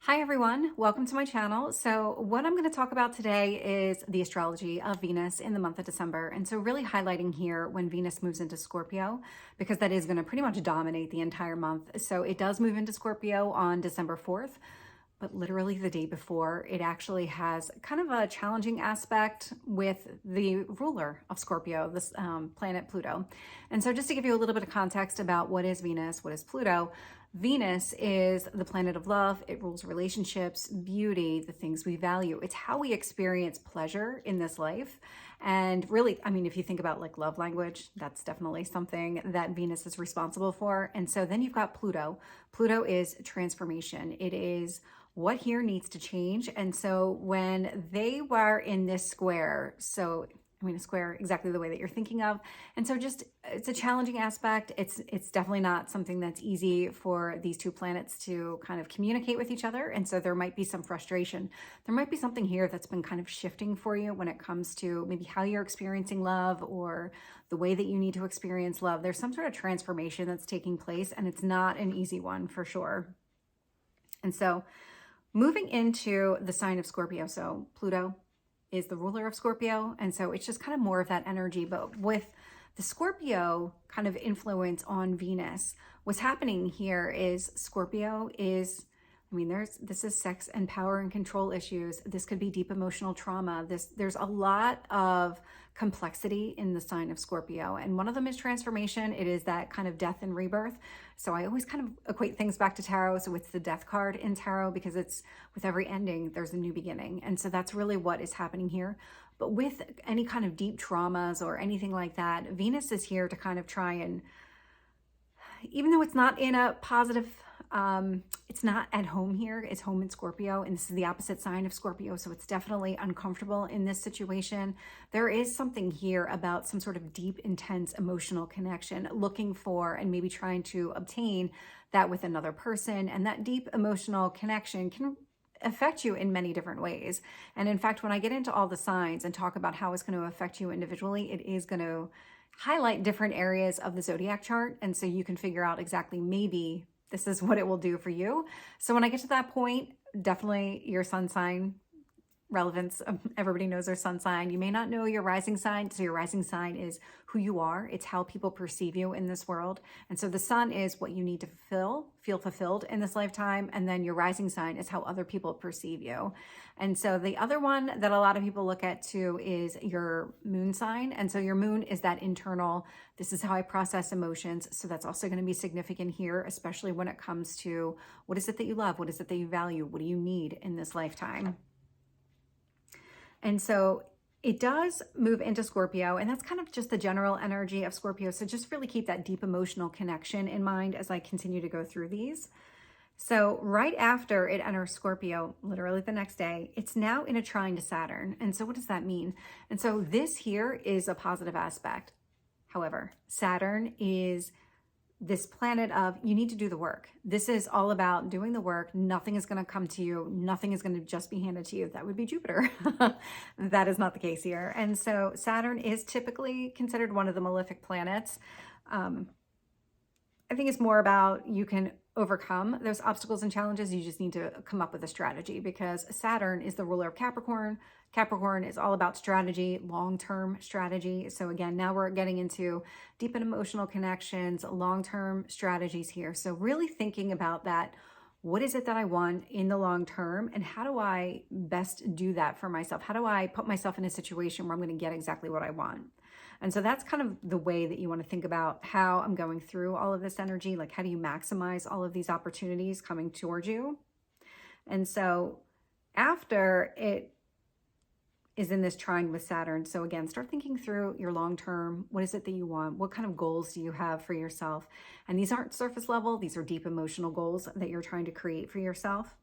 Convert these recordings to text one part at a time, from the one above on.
Hi everyone, welcome to my channel. So what I'm going to talk about today is the astrology of Venus in the month of December. And so really highlighting here when Venus moves into Scorpio, because that is going to pretty much dominate the entire month. So it does move into Scorpio on December 4th, but literally the day before, it actually has kind of a challenging aspect with the ruler of Scorpio, this planet Pluto. And so just to give you a little bit of context about what is Venus, what is Pluto, Venus is the planet of love. It rules relationships, beauty, the things we value. It's how we experience pleasure in this life. And really, I mean, if you think about like love language, that's definitely something that Venus is responsible for. And so then you've got Pluto. Pluto is transformation. It is what here needs to change. And so when they were in this square, a square exactly the way that you're thinking of. And so just, it's a challenging aspect. It's definitely not something that's easy for these two planets to kind of communicate with each other. And so there might be some frustration. There might be something here that's been kind of shifting for you when it comes to maybe how you're experiencing love or the way that you need to experience love. There's some sort of transformation that's taking place, and it's not an easy one for sure. And so moving into the sign of Scorpio, so Pluto is the ruler of Scorpio. And so it's just kind of more of that energy. But with the Scorpio kind of influence on Venus, what's happening here is Scorpio is, this is sex and power and control issues. This could be deep emotional trauma. There's a lot of complexity in the sign of Scorpio. And one of them is transformation. It is that kind of death and rebirth. So I always kind of equate things back to tarot. So it's the death card in tarot because it's with every ending, there's a new beginning. And so that's really what is happening here. But with any kind of deep traumas or anything like that, Venus is here to kind of try and, even though it's not in a positive, it's not at home here, it's home in Scorpio, and this is the opposite sign of Scorpio, so it's definitely uncomfortable in this situation. There is something here about some sort of deep, intense emotional connection, looking for and maybe trying to obtain that with another person, and that deep emotional connection can affect you in many different ways. And in fact, when I get into all the signs and talk about how it's going to affect you individually, it is going to highlight different areas of the zodiac chart, and so you can figure out exactly maybe this is what it will do for you. So when I get to that point, definitely your sun sign relevance. Everybody knows their sun sign. You may not know your rising sign. So your rising sign is who you are. It's how people perceive you in this world. And so the sun is what you need to feel fulfilled in this lifetime. And then your rising sign is how other people perceive you. And so the other one that a lot of people look at too is your moon sign. And so your moon is that internal, this is how I process emotions. So that's also going to be significant here, especially when it comes to what is it that you love? What is it that you value? What do you need in this lifetime? And so it does move into Scorpio, and that's kind of just the general energy of Scorpio. So just really keep that deep emotional connection in mind as I continue to go through these. So right after it enters Scorpio, literally the next day, it's now in a trine to Saturn. And so what does that mean? And so this here is a positive aspect. However, Saturn is this planet of you need to do the work. This is all about doing the work. Nothing is going to come to you. Nothing is going to just be handed to you. That would be Jupiter. That is not the case here. And so Saturn is typically considered one of the malefic planets. I think it's more about you can overcome those obstacles and challenges. You just need to come up with a strategy because Saturn is the ruler of Capricorn. Capricorn is all about strategy, long-term strategy. So again, now we're getting into deep and emotional connections, long-term strategies here. So really thinking about that. What is it that I want in the long term? And how do I best do that for myself? How do I put myself in a situation where I'm going to get exactly what I want? And so that's kind of the way that you want to think about how I'm going through all of this energy. Like, how do you maximize all of these opportunities coming towards you? And so after it is in this trine with Saturn, so again, start thinking through your long term. What is it that you want? What kind of goals do you have for yourself? And these aren't surface level. These are deep emotional goals that you're trying to create for yourself.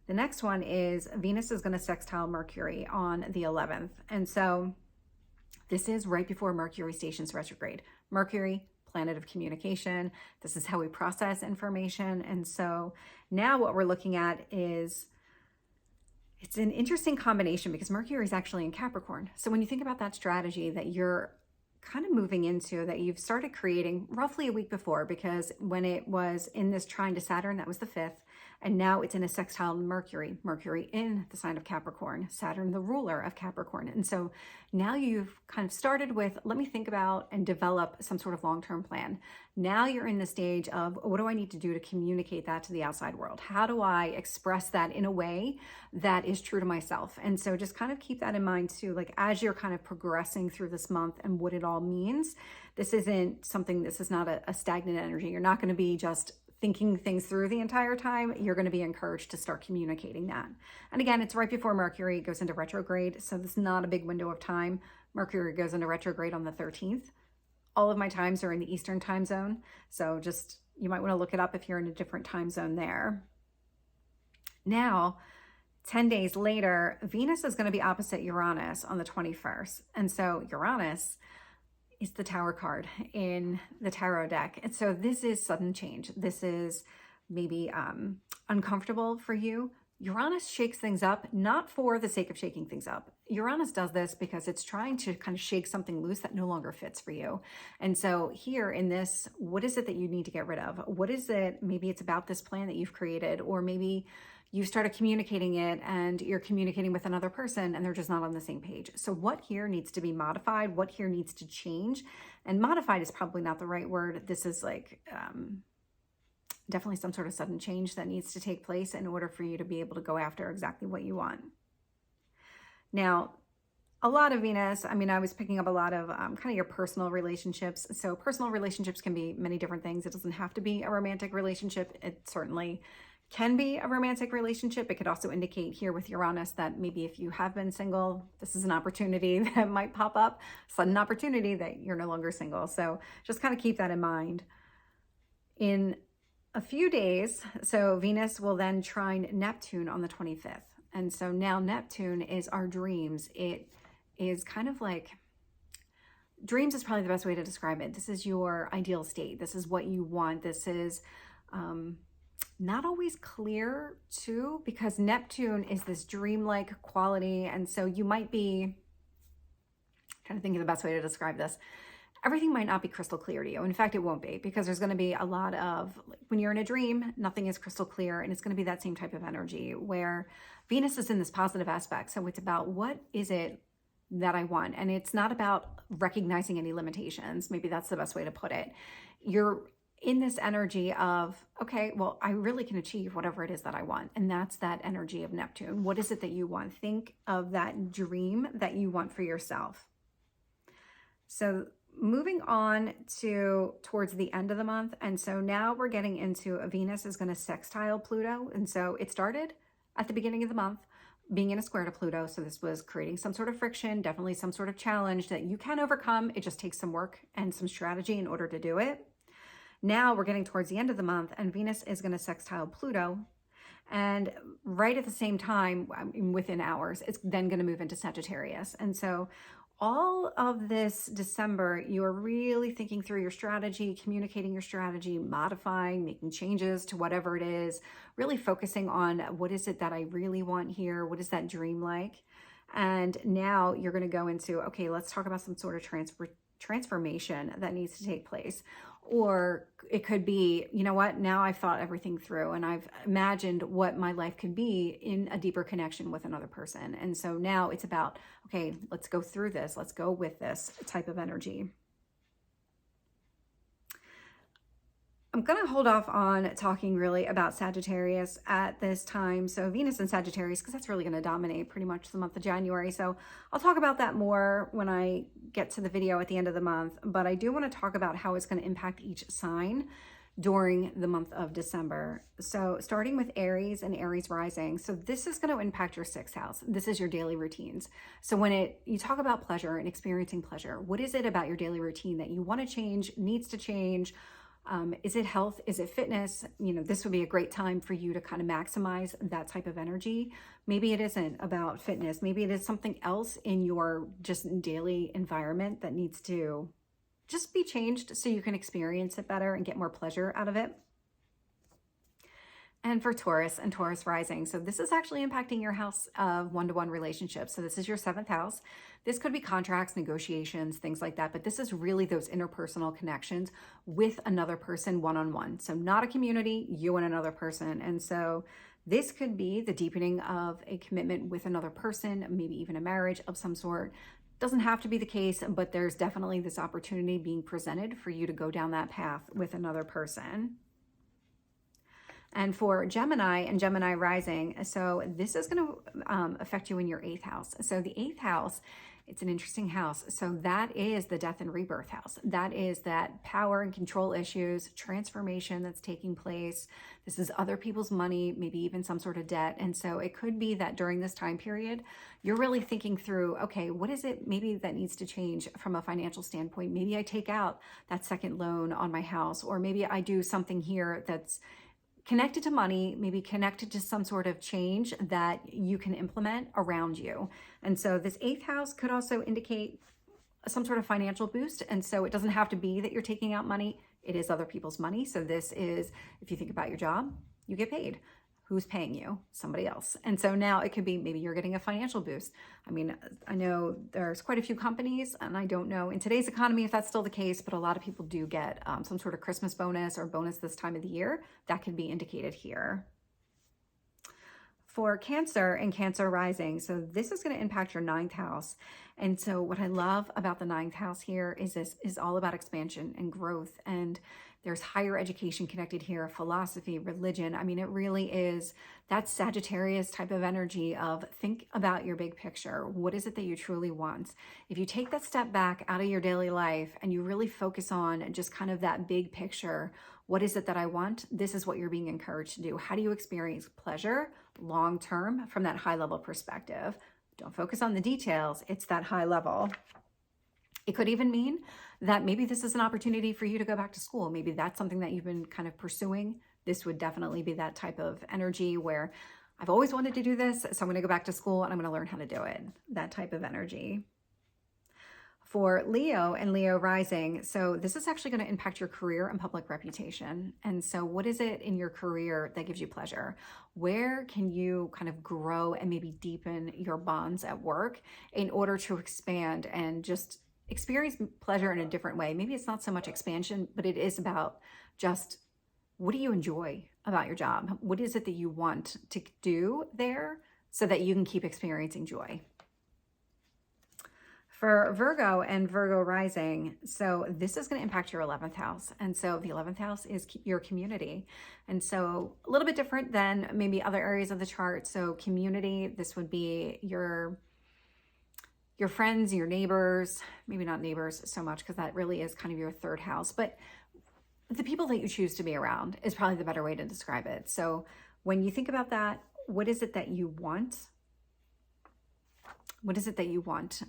The next one is Venus is going to sextile Mercury on the 11th. And so this is right before Mercury stations retrograde. Mercury, planet of communication. This is how we process information. And so now what we're looking at is, it's an interesting combination because Mercury is actually in Capricorn. So when you think about that strategy that you're kind of moving into, that you've started creating roughly a week before, because when it was in this trine to Saturn, that was the 5th. And now it's in a sextile to Mercury, Mercury in the sign of Capricorn, Saturn, the ruler of Capricorn. And so now you've kind of started with, let me think about and develop some sort of long-term plan. Now you're in the stage of, what do I need to do to communicate that to the outside world? How do I express that in a way that is true to myself? And so just kind of keep that in mind too, like as you're kind of progressing through this month and what it all means. This isn't something, this is not a stagnant energy. You're not going to be just thinking things through the entire time. You're going to be encouraged to start communicating that. And again, it's right before Mercury goes into retrograde. So this is not a big window of time. Mercury goes into retrograde on the 13th. All of my times are in the Eastern time zone. So just, you might want to look it up if you're in a different time zone there. Now, 10 days later, Venus is going to be opposite Uranus on the 21st. And so Uranus is the Tower card in the tarot deck. And so this is sudden change. This is maybe uncomfortable for you. Uranus shakes things up, not for the sake of shaking things up. Uranus does this because it's trying to kind of shake something loose that no longer fits for you. And so here in this, what is it that you need to get rid of? What is it? Maybe it's about this plan that you've created, or maybe you started communicating it and you're communicating with another person and they're just not on the same page. So what here needs to be modified? What here needs to change? And modified is probably not the right word. This is like definitely some sort of sudden change that needs to take place in order for you to be able to go after exactly what you want. Now, a lot of Venus, I mean, I was picking up a lot of kind of your personal relationships. So personal relationships can be many different things. It doesn't have to be a romantic relationship. It certainly can be a romantic relationship. It could also indicate here with Uranus that maybe if you have been single, this is an opportunity that might pop up, sudden opportunity that you're no longer single. So just kind of keep that in mind. In a few days, so Venus will then trine Neptune on the 25th. And so now Neptune is our dreams. It is kind of like, dreams is probably the best way to describe it. This is your ideal state. This is what you want. This is not always clear too, because Neptune is this dreamlike quality. And so you might be trying to think of the best way to describe this. Everything might not be crystal clear to you. In fact, it won't be, because there's going to be a lot of, when you're in a dream, nothing is crystal clear. And it's going to be that same type of energy where Venus is in this positive aspect. So it's about, what is it that I want? And it's not about recognizing any limitations. Maybe that's the best way to put it. You're in this energy of, okay, well, I really can achieve whatever it is that I want. And that's that energy of Neptune. What is it that you want? Think of that dream that you want for yourself. So moving on to towards the end of the month. And so now we're getting into Venus is going to sextile Pluto. And so it started at the beginning of the month being in a square to Pluto. So this was creating some sort of friction, definitely some sort of challenge that you can overcome. It just takes some work and some strategy in order to do it. Now we're getting towards the end of the month and Venus is going to sextile Pluto. And right at the same time, within hours, it's then going to move into Sagittarius. And so all of this December, you are really thinking through your strategy, communicating your strategy, modifying, making changes to whatever it is, really focusing on what is it that I really want here? What is that dream like? And now you're going to go into, okay, let's talk about some sort of transformation that needs to take place. Or it could be, you know what, now I've thought everything through and I've imagined what my life could be in a deeper connection with another person. And so now it's about, okay, let's go through this. Let's go with this type of energy. I'm going to hold off on talking really about Sagittarius at this time. So Venus and Sagittarius, because that's really going to dominate pretty much the month of January. So I'll talk about that more when I get to the video at the end of the month. But I do want to talk about how it's going to impact each sign during the month of December. So starting with Aries and Aries rising. So this is going to impact your 6th house. This is your daily routines. So when you talk about pleasure and experiencing pleasure, what is it about your daily routine that you want to change, needs to change? Is it health? Is it fitness? You know, this would be a great time for you to kind of maximize that type of energy. Maybe it isn't about fitness. Maybe it is something else in your just daily environment that needs to just be changed so you can experience it better and get more pleasure out of it. And for Taurus and Taurus rising, so this is actually impacting your house of one-to-one relationships. So this is your seventh house. This could be contracts, negotiations, things like that. But this is really those interpersonal connections with another person one-on-one. So not a community, you and another person. And so this could be the deepening of a commitment with another person, maybe even a marriage of some sort. Doesn't have to be the case, but there's definitely this opportunity being presented for you to go down that path with another person. And for Gemini and Gemini rising, so this is going to affect you in your eighth house. So the eighth house, it's an interesting house. So that is the death and rebirth house. That is that power and control issues, transformation that's taking place. This is other people's money, maybe even some sort of debt. And so it could be that during this time period, you're really thinking through, okay, what is it maybe that needs to change from a financial standpoint? Maybe I take out that second loan on my house, or maybe I do something here that's connected to money, maybe connected to some sort of change that you can implement around you. And so this eighth house could also indicate some sort of financial boost. And so it doesn't have to be that you're taking out money. It is other people's money. So this is, if you think about your job, you get paid. Who's paying you? Somebody else. And so now it could be maybe you're getting a financial boost. I mean, I know there's quite a few companies, and I don't know in today's economy if that's still the case, but a lot of people do get some sort of Christmas bonus or bonus this time of the year. That could be indicated here. For Cancer and Cancer rising, so this is going to impact your ninth house. And so what I love about the ninth house here is this is all about expansion and growth, and there's higher education connected here, philosophy, religion. I mean, it really is that Sagittarius type of energy of think about your big picture. What is it that you truly want? If you take that step back out of your daily life and you really focus on just kind of that big picture, what is it that I want? This is what you're being encouraged to do. How do you experience pleasure long term from that high level perspective? Don't focus on the details. It's that high level. It could even mean that maybe this is an opportunity for you to go back to school. Maybe that's something that you've been kind of pursuing. This would definitely be that type of energy where I've always wanted to do this, so I'm going to go back to school and I'm going to learn how to do it. That type of energy. For Leo and Leo rising, so this is actually going to impact your career and public reputation. And so what is it in your career that gives you pleasure? Where can you kind of grow and maybe deepen your bonds at work in order to expand and just experience pleasure in a different way? Maybe it's not so much expansion, but it is about just what do you enjoy about your job? What is it that you want to do there so that you can keep experiencing joy? For Virgo and Virgo rising, so this is going to impact your 11th house. And so the 11th house is your community. And so a little bit different than maybe other areas of the chart. So community, this would be your friends, your neighbors, maybe not neighbors so much because that really is kind of your third house, but the people that you choose to be around is probably the better way to describe it. So when you think about that, what is it that you want? What is it that you want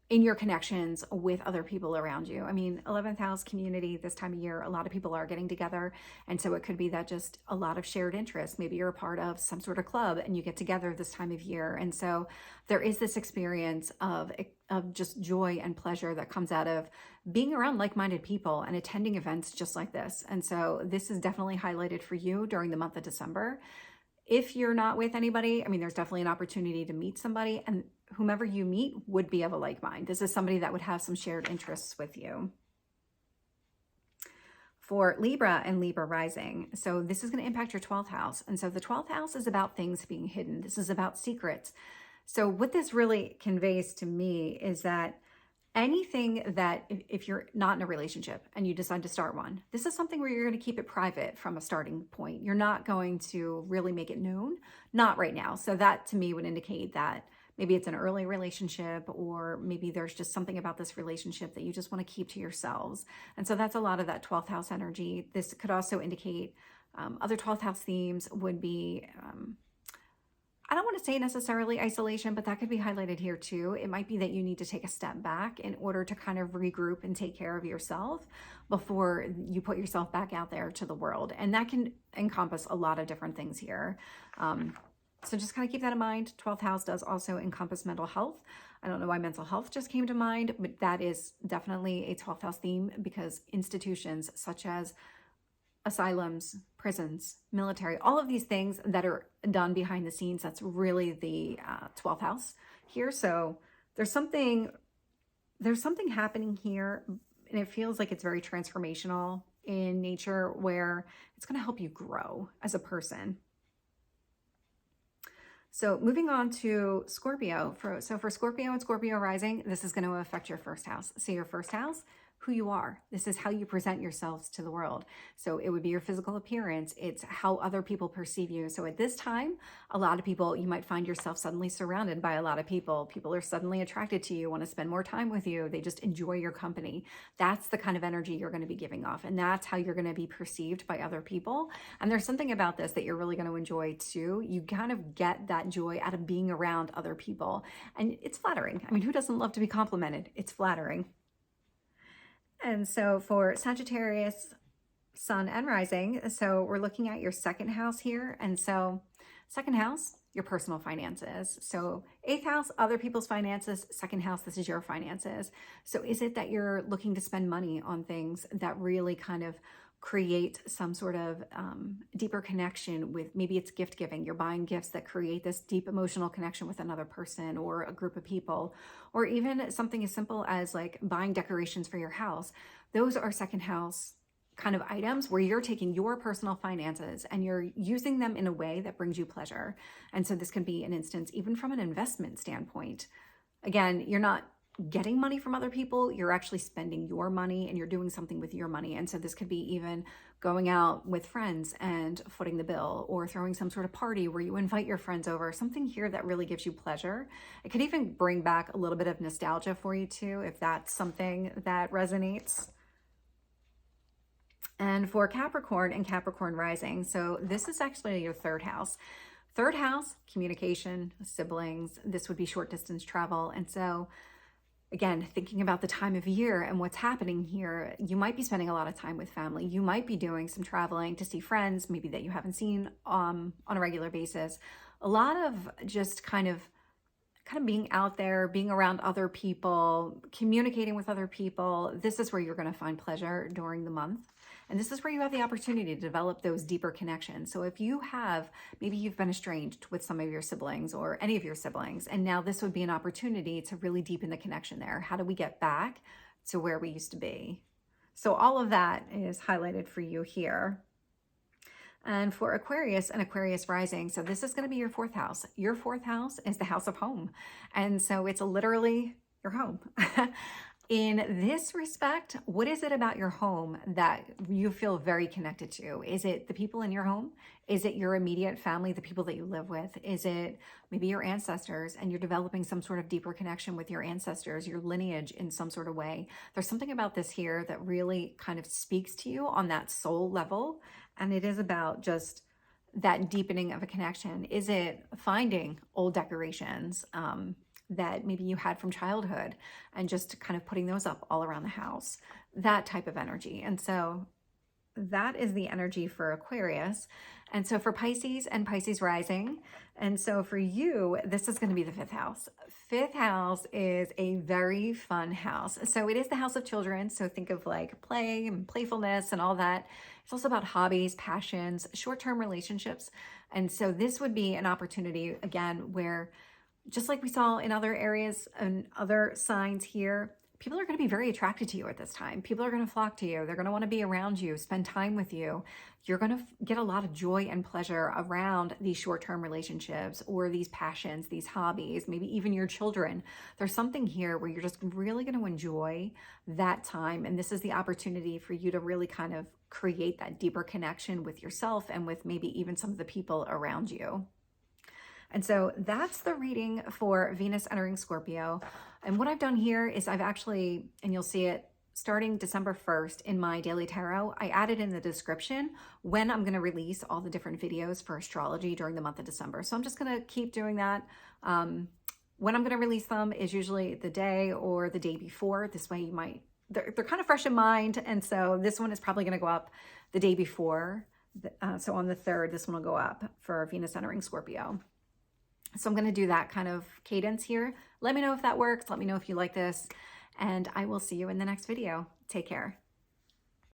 in your connections with other people around you? I mean, 11th house community, this time of year, a lot of people are getting together. And so it could be that just a lot of shared interests. Maybe you're a part of some sort of club and you get together this time of year. And so there is this experience of just joy and pleasure that comes out of being around like-minded people and attending events just like this. And so this is definitely highlighted for you during the month of December. If you're not with anybody, I mean, there's definitely an opportunity to meet somebody, and whomever you meet would be of a like mind. This is somebody that would have some shared interests with you. For Libra and Libra rising, so this is going to impact your 12th house. And so the 12th house is about things being hidden. This is about secrets. So what this really conveys to me is that anything that if you're not in a relationship and you decide to start one, this is something where you're going to keep it private from a starting point. You're not going to really make it known, not right now. So that to me would indicate that maybe it's an early relationship, or maybe there's just something about this relationship that you just want to keep to yourselves. And so that's a lot of that 12th house energy. This could also indicate other 12th house themes would be I don't want to say necessarily isolation, but that could be highlighted here too. It might be that you need to take a step back in order to kind of regroup and take care of yourself before you put yourself back out there to the world. And that can encompass a lot of different things here. So just kind of keep that in mind. 12th house does also encompass mental health. I don't know why mental health just came to mind, but that is definitely a 12th house theme because institutions such as asylums, prisons, military, all of these things that are done behind the scenes. That's really the 12th house here. So there's something happening here, and it feels like it's very transformational in nature, where it's going to help you grow as a person. So moving on to Scorpio. For Scorpio and Scorpio rising, this is going to affect your first house. So your first house, who you are. This is how you present yourselves to the world. So it would be your physical appearance. It's how other people perceive you. So at this time, a lot of people, you might find yourself suddenly surrounded by a lot of people. People are suddenly attracted to you, want to spend more time with you. They just enjoy your company. That's the kind of energy you're going to be giving off. And that's how you're going to be perceived by other people. And there's something about this that you're really going to enjoy too. You kind of get that joy out of being around other people. And it's flattering. I mean, who doesn't love to be complimented? It's flattering. And so for Sagittarius, sun and rising, so we're looking at your second house here. And so second house, your personal finances. So 8th house, other people's finances. Second house, this is your finances. So is it that you're looking to spend money on things that really kind of create some sort of deeper connection with, maybe it's gift giving. You're buying gifts that create this deep emotional connection with another person or a group of people, or even something as simple as like buying decorations for your house. Those are second house kind of items where you're taking your personal finances and you're using them in a way that brings you pleasure. And so this can be an instance, even from an investment standpoint. Again, you're not getting money from other people, you're actually spending your money and you're doing something with your money. And so this could be even going out with friends and footing the bill, or throwing some sort of party where you invite your friends over, something here that really gives you pleasure. It could even bring back a little bit of nostalgia for you too, if that's something that resonates. And for Capricorn and Capricorn rising, so this is actually your third house. Third house, communication, siblings, this would be short distance travel. And so again, thinking about the time of year and what's happening here, you might be spending a lot of time with family. You might be doing some traveling to see friends, maybe that you haven't seen on a regular basis. A lot of just kind of being out there, being around other people, communicating with other people. This is where you're going to find pleasure during the month. And this is where you have the opportunity to develop those deeper connections. So if you have, maybe you've been estranged with some of your siblings or any of your siblings, and now this would be an opportunity to really deepen the connection there. How do we get back to where we used to be? So all of that is highlighted for you here. And for Aquarius and Aquarius rising, so this is going to be your fourth house. Your fourth house is the house of home. And so it's literally your home. In this respect, what is it about your home that you feel very connected to? Is it the people in your home? Is it your immediate family, the people that you live with? Is it maybe your ancestors and you're developing some sort of deeper connection with your ancestors, your lineage in some sort of way? There's something about this here that really kind of speaks to you on that soul level. And it is about just that deepening of a connection. Is it finding old decorations that maybe you had from childhood and just kind of putting those up all around the house, that type of energy? And so that is the energy for Aquarius. And so for Pisces and Pisces rising, and so for you, this is going to be the fifth house. Fifth house is a very fun house. So it is the house of children. So think of like play and playfulness and all that. It's also about hobbies, passions, short-term relationships. And so this would be an opportunity, again, where just like we saw in other areas and other signs here, people are going to be very attracted to you at this time. People are going to flock to you. They're going to want to be around you, spend time with you. You're going to get a lot of joy and pleasure around these short-term relationships or these passions, these hobbies, maybe even your children. There's something here where you're just really going to enjoy that time. And this is the opportunity for you to really kind of create that deeper connection with yourself and with maybe even some of the people around you. And so that's the reading for Venus entering Scorpio. And what I've done here is I've actually, and you'll see it starting December 1st in my daily tarot, I added in the description when I'm going to release all the different videos for astrology during the month of December. So I'm just going to keep doing that. When I'm going to release them is usually the day or the day before. This way you might, they're kind of fresh in mind. And so this one is probably going to go up the day before. So on the 3rd, this one will go up for Venus entering Scorpio. So I'm going to do that kind of cadence here. Let me know if that works. Let me know if you like this, and I will see you in the next video. Take care.